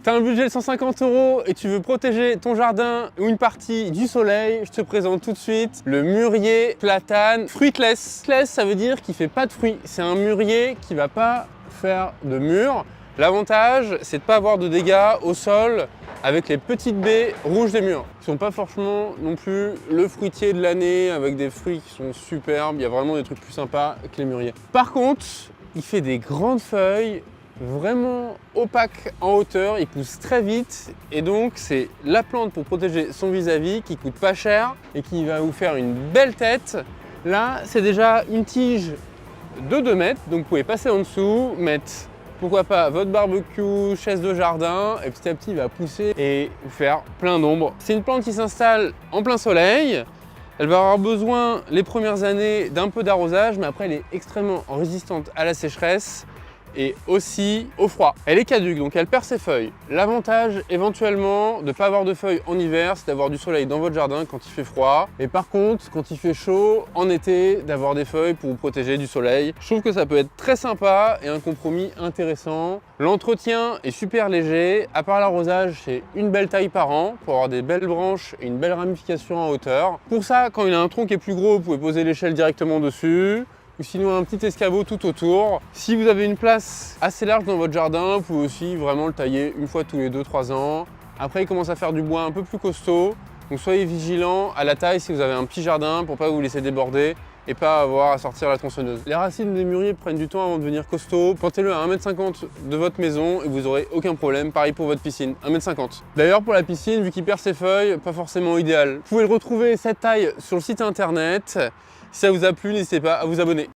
T'as un budget de 150 € et tu veux protéger ton jardin ou une partie du soleil, je te présente tout de suite le mûrier platane fruitless. Fruitless, ça veut dire qu'il fait pas de fruits. C'est un mûrier qui va pas faire de mûres. L'avantage, c'est de pas avoir de dégâts au sol avec les petites baies rouges des mûres. Ils sont pas forcément non plus le fruitier de l'année avec des fruits qui sont superbes. Il y a vraiment des trucs plus sympas que les mûriers. Par contre, il fait des grandes feuilles vraiment opaque en hauteur, il pousse très vite et donc c'est la plante pour protéger son vis-à-vis qui coûte pas cher et qui va vous faire une belle tête. Là, c'est déjà une tige de 2 mètres, donc vous pouvez passer en dessous, mettre pourquoi pas votre barbecue, chaise de jardin et petit à petit il va pousser et vous faire plein d'ombre. C'est une plante qui s'installe en plein soleil. Elle va avoir besoin les premières années d'un peu d'arrosage, mais après elle est extrêmement résistante à la sécheresse et aussi au froid. Elle est caduque, donc elle perd ses feuilles. L'avantage éventuellement de ne pas avoir de feuilles en hiver, c'est d'avoir du soleil dans votre jardin quand il fait froid. Et par contre, quand il fait chaud, en été, d'avoir des feuilles pour vous protéger du soleil. Je trouve que ça peut être très sympa et un compromis intéressant. L'entretien est super léger, à part l'arrosage, c'est une belle taille par an pour avoir des belles branches et une belle ramification en hauteur. Pour ça, quand il a un tronc qui est plus gros, vous pouvez poser l'échelle directement dessus, ou sinon un petit escabeau tout autour. Si vous avez une place assez large dans votre jardin, vous pouvez aussi vraiment le tailler une fois tous les 2-3 ans. Après, il commence à faire du bois un peu plus costaud, donc soyez vigilant à la taille si vous avez un petit jardin pour pas vous laisser déborder et pas avoir à sortir la tronçonneuse. Les racines des mûriers prennent du temps avant de devenir costauds. Plantez-le à 1,50 m de votre maison et vous n'aurez aucun problème. Pareil pour votre piscine, 1,50 m. D'ailleurs pour la piscine, vu qu'il perd ses feuilles, pas forcément idéal. Vous pouvez retrouver cette taille sur le site internet. Si ça vous a plu, n'hésitez pas à vous abonner.